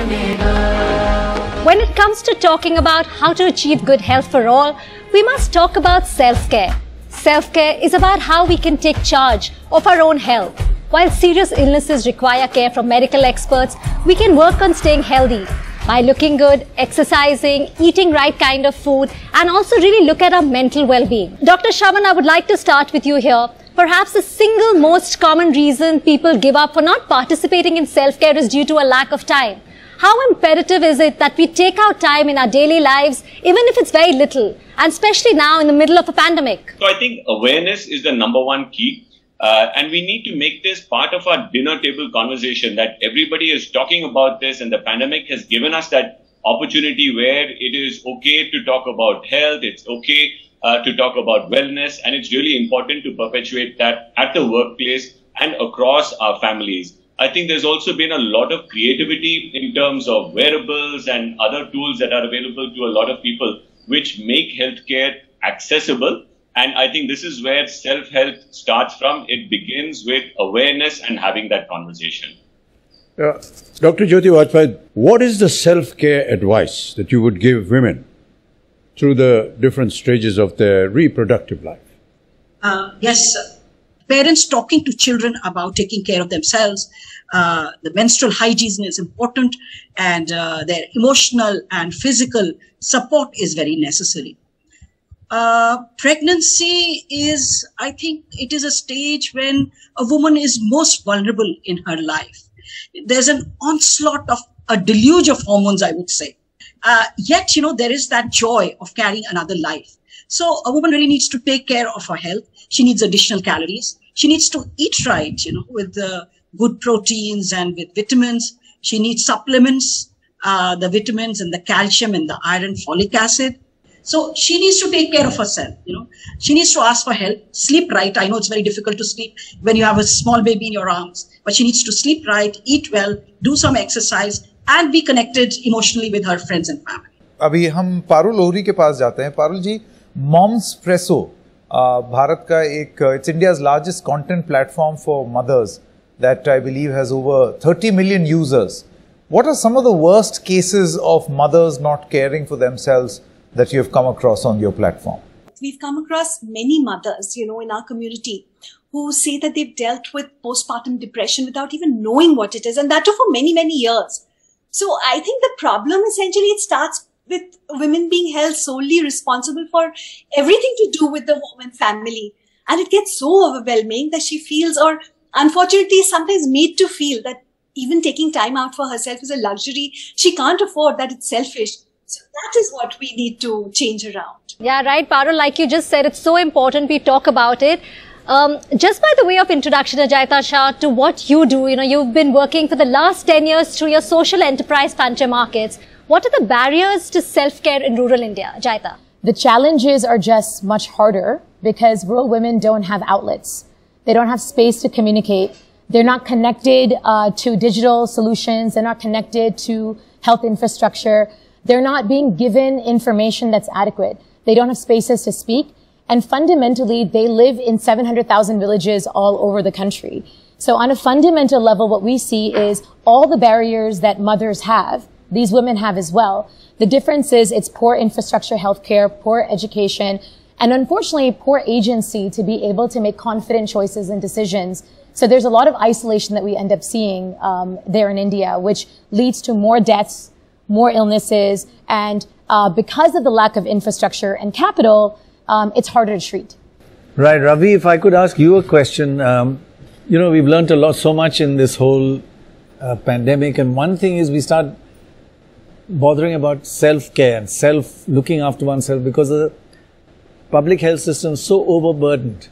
When it comes to talking about how to achieve good health for all, we must talk about self-care. Self-care is about how we can take charge of our own health. While serious illnesses require care from medical experts, we can work on staying healthy by looking good, exercising, eating right kind of food, and also really look at our mental well-being. Dr. Shravan, I would like to start with you here. Perhaps the single most common reason people give up for not participating in self-care is due to a lack of time. How imperative is it that we take out time in our daily lives, even if it's very little, and especially now in the middle of a pandemic? So I think awareness is the number one key. And we need to make this part of our dinner table conversation, that everybody is talking about this, and the pandemic has given us that opportunity where it is okay to talk about health, it's okay to talk about wellness, and it's really important to perpetuate that at the workplace and across our families. I think there's also been a lot of creativity in terms of wearables and other tools that are available to a lot of people, which make healthcare accessible. And I think this is where self-health starts from. It begins with awareness and having that conversation. Dr. Jyoti Vajpayee, what is the self-care advice that you would give women through the different stages of their reproductive life? Yes, parents talking to children about taking care of themselves. The menstrual hygiene is important, and their emotional and physical support is very necessary. Pregnancy is, I think, it is a stage when a woman is most vulnerable in her life. There's an onslaught of a deluge of hormones, I would say. Yet, there is that joy of carrying another life. So a woman really needs to take care of her health. She needs additional calories. She needs to eat right, with good proteins and with vitamins. She needs supplements, the vitamins and the calcium and the iron, folic acid. So she needs to take care of herself, She needs to ask for help, sleep right. I know it's very difficult to sleep when you have a small baby in your arms, but she needs to sleep right, eat well, do some exercise, and be connected emotionally with her friends and family. अभी हम पारुल लोहरी के पास जाते हैं. पारुल जी, Momspresso, Bharat का एक, it's India's largest content platform for mothers that I believe has over 30 million users. What are some of the worst cases of mothers not caring for themselves that you have come across on your platform? We've come across many mothers, in our community who say that they've dealt with postpartum depression without even knowing what it is, and that too for many, many years. So I think the problem essentially, it starts with women being held solely responsible for everything to do with the home and family. And it gets so overwhelming that she feels, or unfortunately is sometimes made to feel, that even taking time out for herself is a luxury she can't afford, that it's selfish. So that is what we need to change around. Yeah, right, Parul, like you just said, it's so important we talk about it. Just by the way of introduction, Ajaita Shah, to what you do, you've been working for the last 10 years through your social enterprise Pancha Markets. What are the barriers to self-care in rural India, Ajaita? The challenges are just much harder because rural women don't have outlets. They don't have space to communicate. They're not connected to digital solutions. They're not connected to health infrastructure. They're not being given information that's adequate. They don't have spaces to speak. And fundamentally, they live in 700,000 villages all over the country. So on a fundamental level, what we see is all the barriers that mothers have, these women have as well. The difference is it's poor infrastructure, healthcare, poor education, and unfortunately, poor agency to be able to make confident choices and decisions. So there's a lot of isolation that we end up seeing there in India, which leads to more deaths, more illnesses, and because of the lack of infrastructure and capital, it's harder to treat. Right, Ravi, if I could ask you a question, we've learned so much in this whole pandemic, and one thing is we start bothering about self-care and looking after oneself because the public health system is so overburdened.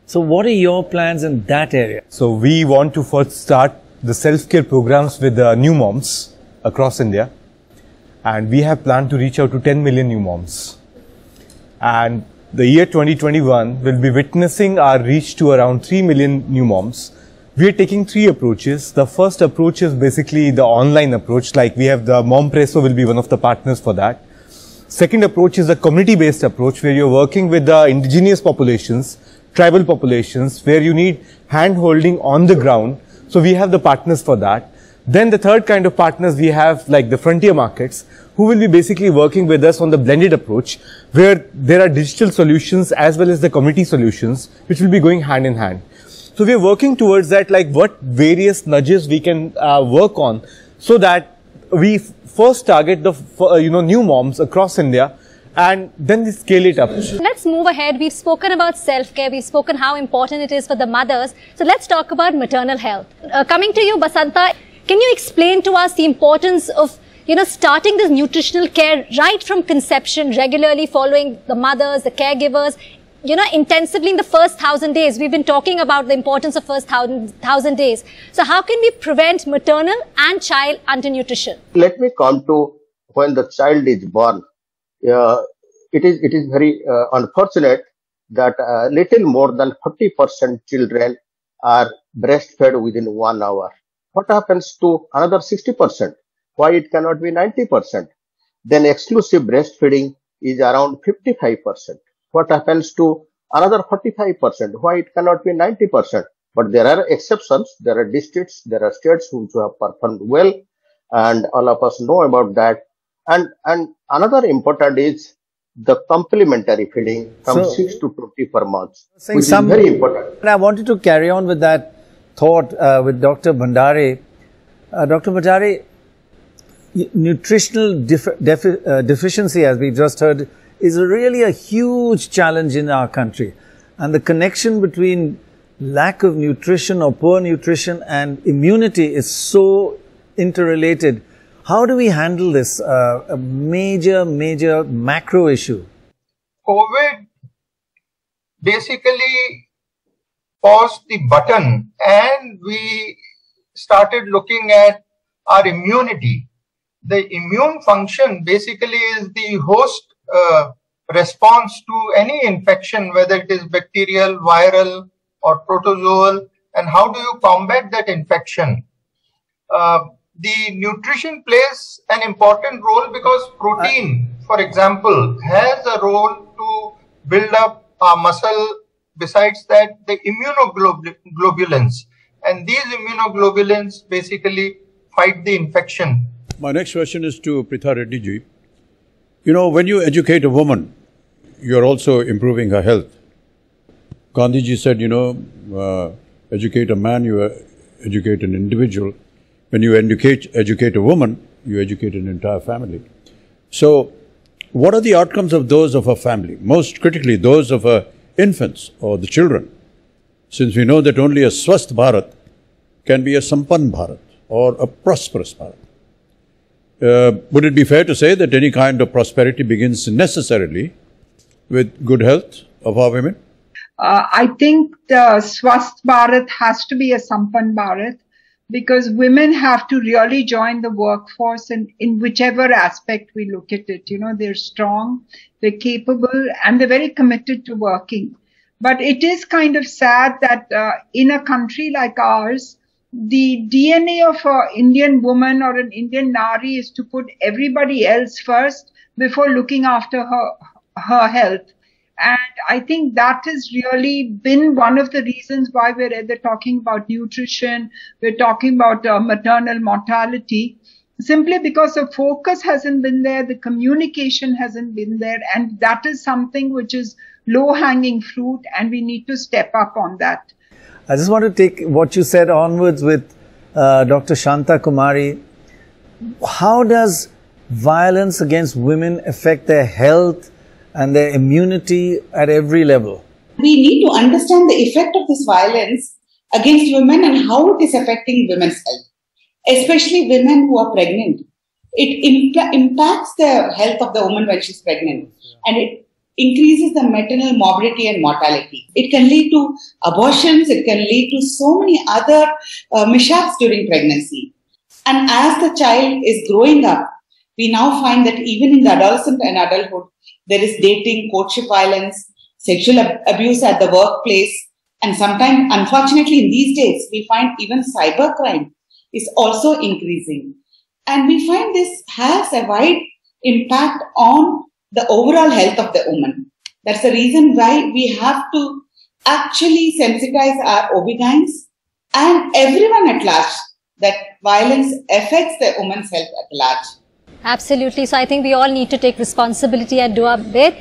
So what are your plans in that area? So we want to first start the self-care programs with new moms across India, and we have planned to reach out to 10 million new moms. And the year 2021 will be witnessing our reach to around 3 million new moms. We are taking 3 approaches. The first approach is basically the online approach, like we have the Momspresso will be one of the partners for that. Second approach is a community-based approach where you're working with the indigenous populations, tribal populations, where you need hand-holding on the ground. So we have the partners for that. Then the third kind of partners we have, like the frontier markets, who will be basically working with us on the blended approach, where there are digital solutions as well as the community solutions, which will be going hand in hand. So we are working towards that, like what various nudges we can work on, so that we first target the new moms across India, and then we scale it up. Let's move ahead. We've spoken about self-care. We've spoken how important it is for the mothers. So let's talk about maternal health. Coming to you, Basanta, can you explain to us the importance of starting this nutritional care right from conception, regularly following the mothers, the caregivers, intensively in the first 1,000 days? We've been talking about the importance of first 1,000 days. So how can we prevent maternal and child undernutrition? Let me come to when the child is born. It is very unfortunate that little more than 40% children are breastfed within 1 hour. What happens to another 60%? Why it cannot be 90%? Then exclusive breastfeeding is around 55%. What happens to another 45%? Why it cannot be 90%? But there are exceptions. There are districts, there are states which have performed well, and all of us know about that. And another important is the complementary feeding from 6 to 24 months, which is very important. I wanted to carry on with that thought with Dr. Bhandare. Dr. Bhandare, nutritional deficiency, as we've just heard, is really a huge challenge in our country. And the connection between lack of nutrition or poor nutrition and immunity is so interrelated. How do we handle this a major macro issue? COVID basically paused the button and we started looking at our immunity. The immune function basically is the host response to any infection, whether it is bacterial, viral or protozoal, and how do you combat that infection? The nutrition plays an important role because protein, for example, has a role to build up our muscle. Besides that, the immunoglobulins, and these immunoglobulins basically fight the infection. My next question is to Pritha Reddy ji. When you educate a woman, you're also improving her health. Gandhiji said, educate a man, you educate an individual. When you educate a woman, you educate an entire family. So, what are the outcomes of those of a family? Most critically, those of her infants or the children. Since we know that only a Swasth Bharat can be a Sampann Bharat or a prosperous Bharat. Would it be fair to say that any kind of prosperity begins necessarily with good health of our women? I think the Swasth Bharat has to be a Sampann Bharat, because women have to really join the workforce in whichever aspect we look at it. They're strong, they're capable, and they're very committed to working. But it is kind of sad that in a country like ours, the DNA of an Indian woman or an Indian Nari is to put everybody else first before looking after her health. And I think that has really been one of the reasons why we're either talking about nutrition, we're talking about maternal mortality, simply because the focus hasn't been there, the communication hasn't been there, and that is something which is low-hanging fruit, and we need to step up on that. I just want to take what you said onwards with Dr. Shanta Kumari. How does violence against women affect their health and their immunity at every level? We need to understand the effect of this violence against women and how it is affecting women's health, especially women who are pregnant. It impacts the health of the woman when she's pregnant, and it increases the maternal morbidity and mortality. It can lead to abortions, it can lead to so many other mishaps during pregnancy. And as the child is growing up, we now find that even in the adolescent and adulthood, there is dating, courtship violence, sexual abuse at the workplace, and sometimes, unfortunately, in these days, we find even cybercrime is also increasing. And we find this has a wide impact on the overall health of the woman. That's the reason why we have to actually sensitize our OB-GYNs and everyone at large, that violence affects the woman's health at large. Absolutely. So I think we all need to take responsibility and do our bit.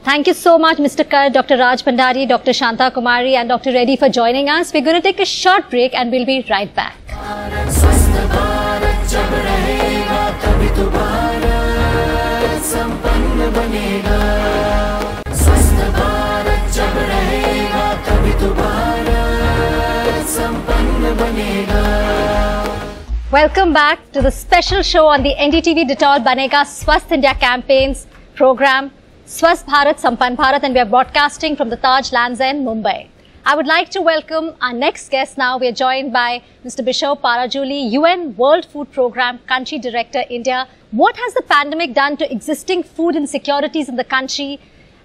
Thank you so much, Mr. Kar, Dr. Raj Bhandari, Dr. Shanta Kumari and Dr. Reddy for joining us. We're going to take a short break and we'll be right back. Welcome back to the special show on the NDTV Dettol Banega Swasth India campaigns program Swasth Bharat Sampann Bharat, and we are broadcasting from the Taj Lands End, Mumbai. I would like to welcome our next guest now. We are joined by Mr. Bishaw Parajuli, UN World Food Programme Country Director, India. What has the pandemic done to existing food insecurities in the country,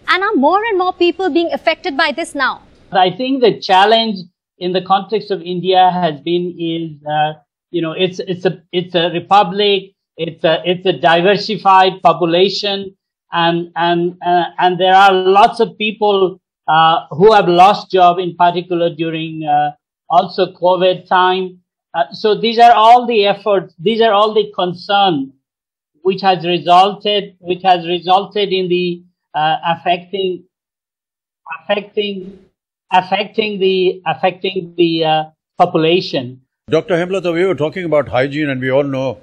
and are more and more people being affected by this now? I think the challenge in the context of India has been it's a republic, it's a diversified population, and there are lots of people who have lost job, in particular during also COVID time. So these are all the efforts, these are all the concern which has resulted in the affecting the population. Dr. Hemlata, we were talking about hygiene, and we all know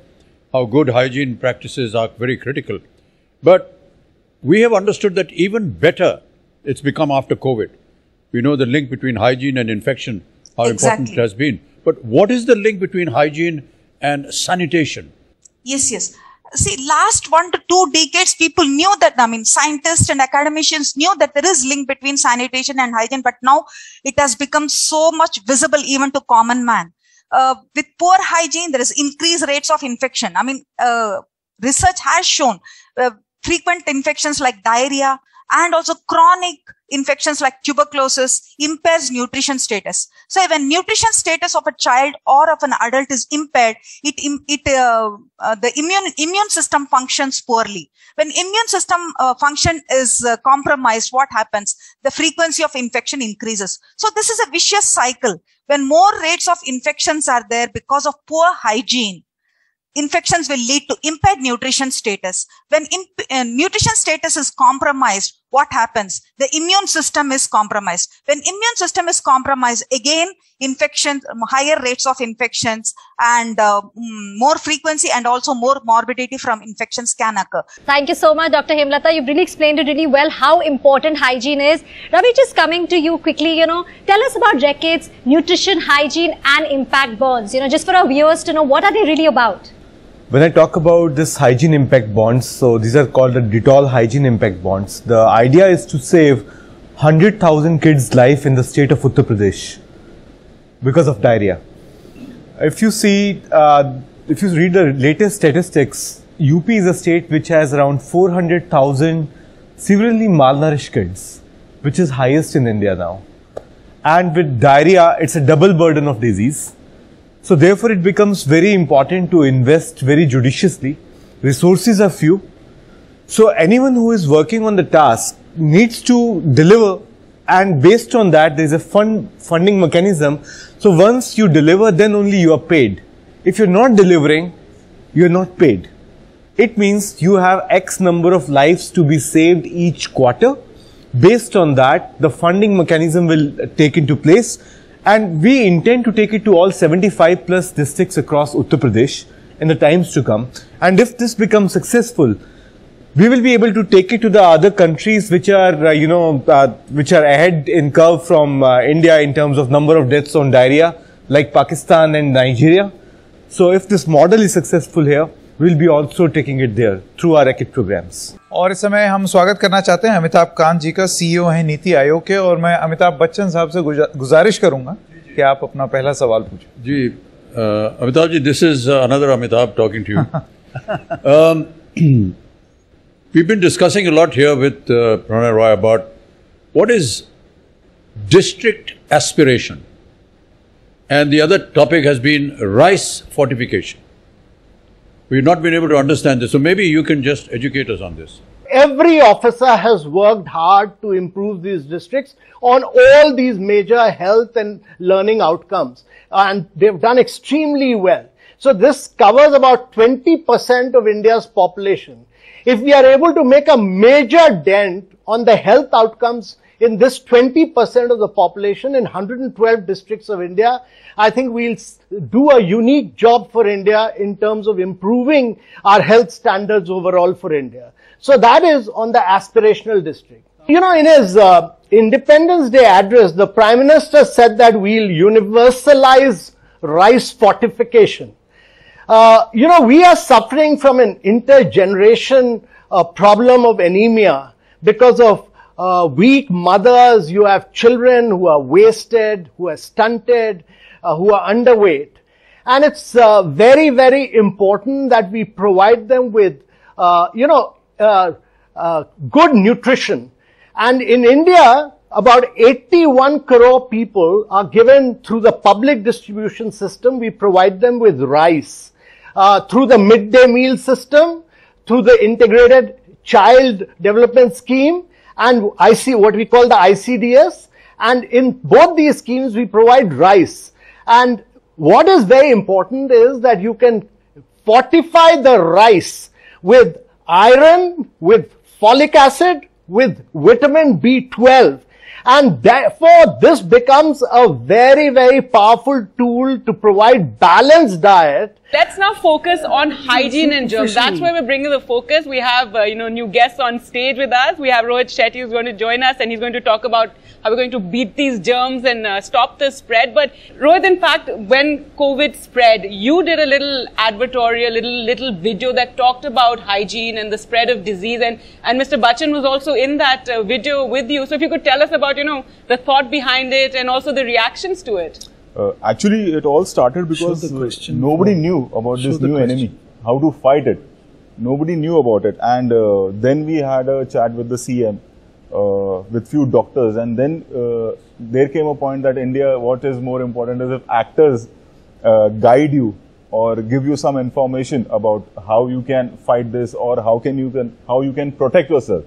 how good hygiene practices are very critical. But we have understood that even better it's become after COVID. We know the link between hygiene and infection, how important it has been. But what is the link between hygiene and sanitation? Yes. See, last 1 to 2 decades, people knew that, scientists and academicians knew that there is link between sanitation and hygiene, but now it has become so much visible even to common man. With poor hygiene, there is increased rates of infection. Research has shown frequent infections like diarrhea and also chronic infections like tuberculosis impairs nutrition status. So when nutrition status of a child or of an adult is impaired, the immune system functions poorly. When immune system function is compromised, what happens? The frequency of infection increases. So this is a vicious cycle. When more rates of infections are there because of poor hygiene, infections will lead to impaired nutrition status. When nutrition status is compromised, what happens? The immune system is compromised. When immune system is compromised, again, infections, higher rates of infections and more frequency and also more morbidity from infections can occur. Thank you so much, Dr. Hemlata. You've really explained it really well how important hygiene is. Ravi, just coming to you quickly, tell us about Reckitt's nutrition, hygiene and impact bonds. Just for our viewers to know, what are they really about? When I talk about this hygiene impact bonds, so these are called the Dettol hygiene impact bonds. The idea is to save 100,000 kids' life in the state of Uttar Pradesh because of diarrhea. If you read the latest statistics, UP is a state which has around 400,000 severely malnourished kids, which is highest in India now. And with diarrhea, it's a double burden of disease. So therefore, it becomes very important to invest very judiciously. Resources are few. So anyone who is working on the task needs to deliver, and based on that, there is a funding mechanism. So once you deliver, then only you are paid. If you're not delivering, you're not paid. It means you have X number of lives to be saved each quarter. Based on that, the funding mechanism will take into place. And we intend to take it to all 75 plus districts across Uttar Pradesh in the times to come. And if this becomes successful, we will be able to take it to the other countries which are, which are ahead in curve from India in terms of number of deaths on diarrhea, like Pakistan and Nigeria. So if this model is successful here, we'll be also taking it there through our Reckitt programs. और इस समय हम स्वागत करना चाहते हैं अमिताभ कांत जी का, CEO हैं नीति आयोग के, और मैं अमिताभ बच्चन साहब से गुजारिश करूंगा कि आप अपना पहला सवाल पूछें। जी, Amitabh ji, this is another Amitabh talking to you. We've been discussing a lot here with Pranay Roy about what is district aspiration, and the other topic has been rice fortification. We've not been able to understand this, so maybe you can just educate us on this. Every officer has worked hard to improve these districts on all these major health and learning outcomes. And they've done extremely well. So this covers about 20% of India's population. If we are able to make a major dent on the health outcomes in this 20% of the population in 112 districts of India, I think we'll do a unique job for India in terms of improving our health standards overall for India. So that is on the aspirational district. You know, in his Independence Day address, the Prime Minister said that we'll universalize rice fortification. You know, we are suffering from an intergeneration problem of anemia because of weak mothers. You have children who are wasted, who are stunted, who are underweight. And it's very, very important that we provide them with, good nutrition. And in India, about 81 crore people are given through the public distribution system. We provide them with rice. Through the midday meal system, through the integrated child development scheme, and what we call the ICDS. And in both these schemes, we provide rice. And what is very important is that you can fortify the rice with iron, with folic acid, with vitamin B12. And therefore, this becomes a very, very powerful tool to provide balanced diet. Let's now focus on hygiene and germs. That's where we're bringing the focus. We have, new guests on stage with us. We have Rohit Shetty who's going to join us, and he's going to talk about how we're going to beat these germs and stop the spread. But Rohit, in fact, when COVID spread, you did a little advertorial, little video that talked about hygiene and the spread of disease. And Mr. Bachchan was also in that video with you. So if you could tell us about, the thought behind it and also the reactions to it. Actually, it all started because nobody knew about this new enemy, how to fight it. Nobody knew about it. And then we had a chat with the CM, with few doctors. And then there came a point that India, what is more important is if actors guide you or give you some information about how you can fight this or how you can protect yourself.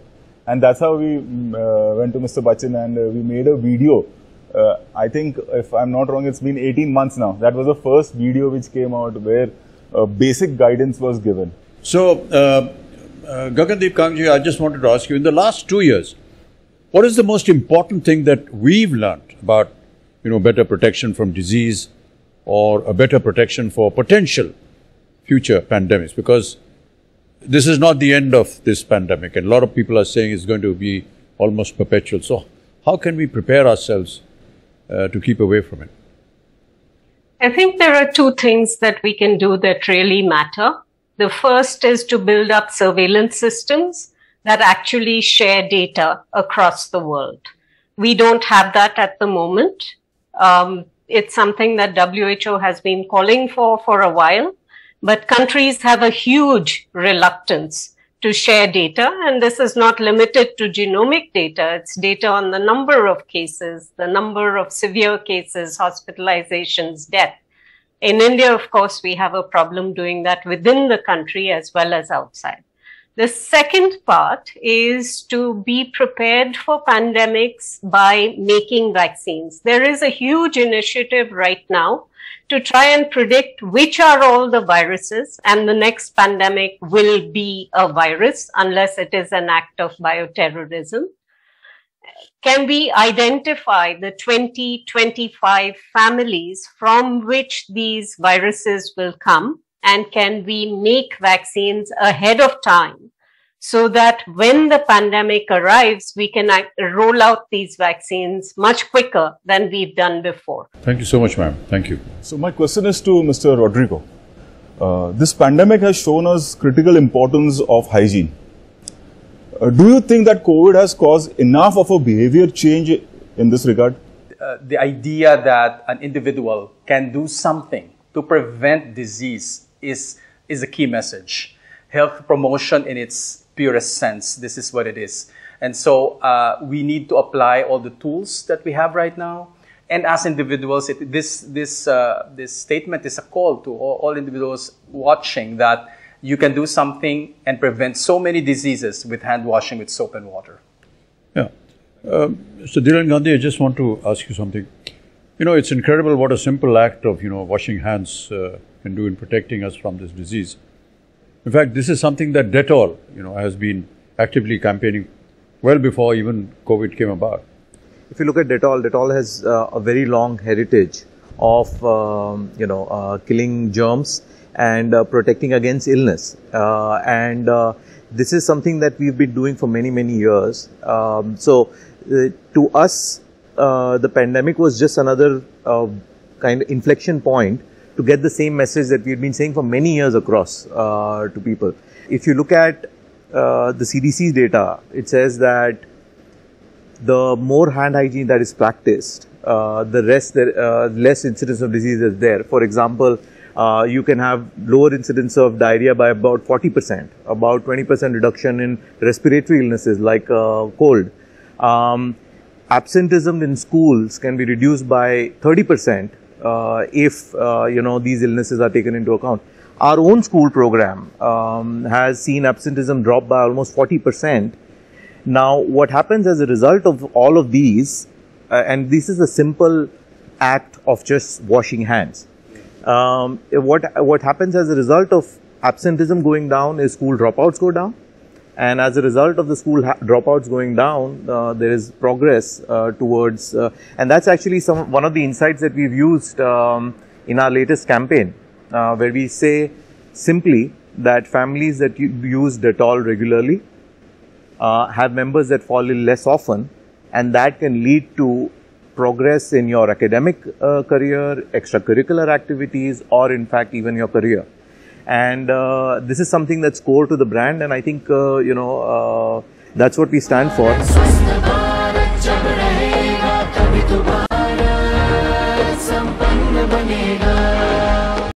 And that's how we went to Mr. Bachchan and we made a video. I think, if I'm not wrong, it's been 18 months now. That was the first video which came out where basic guidance was given. So, Gagandeep Kangji, I just wanted to ask you, in the last 2 years, what is the most important thing that we've learned about, better protection from disease or a better protection for potential future pandemics? Because this is not the end of this pandemic, and a lot of people are saying it's going to be almost perpetual. So, how can we prepare ourselves to keep away from it? I think there are two things that we can do that really matter. The first is to build up surveillance systems that actually share data across the world. We don't have that at the moment. It's something that WHO has been calling for a while, but countries have a huge reluctance to share data, and this is not limited to genomic data. It's data on the number of cases, the number of severe cases, hospitalizations, death. In India, of course, we have a problem doing that within the country as well as outside. The second part is to be prepared for pandemics by making vaccines. There is a huge initiative right now to try and predict which are all the viruses, and the next pandemic will be a virus unless it is an act of bioterrorism. Can we identify the 20-25 families from which these viruses will come, and can we make vaccines ahead of time so that when the pandemic arrives, we can roll out these vaccines much quicker than we've done before? Thank you so much, ma'am. Thank you. So my question is to Mr. Rodrigo. This pandemic has shown us critical importance of hygiene. Do you think that COVID has caused enough of a behavior change in this regard? The idea that an individual can do something to prevent disease is a key message. Health promotion in its purest sense, this is what it is. And so we need to apply all the tools that we have right now. And as individuals, this statement is a call to all individuals watching that you can do something and prevent so many diseases with hand washing with soap and water. Yeah. So Dhiren Gandhi, I just want to ask you something. You know, it's incredible what a simple act of, washing hands can do in protecting us from this disease. In fact, this is something that Dettol, has been actively campaigning well before even COVID came about. If you look at Dettol, Dettol has a very long heritage of, killing germs and protecting against illness. This is something that we've been doing for many, many years. To us, the pandemic was just another kind of inflection point to get the same message that we've been saying for many years across to people. If you look at the CDC data, it says that the more hand hygiene that is practiced, the less incidence of disease is there. For example, you can have lower incidence of diarrhea by about 40%, about 20% reduction in respiratory illnesses like cold. Absenteeism in schools can be reduced by 30% if these illnesses are taken into account. Our own school program has seen absenteeism drop by almost 40%. Now, what happens as a result of all of these, and this is a simple act of just washing hands. What happens as a result of absenteeism going down is school dropouts go down. And as a result of the school dropouts going down, there is progress towards, and that's actually one of the insights that we've used in our latest campaign, where we say simply that families that use Dettol regularly have members that fall ill less often, and that can lead to progress in your academic career, extracurricular activities, or in fact even your career. And this is something that's core to the brand, and I think that's what we stand for.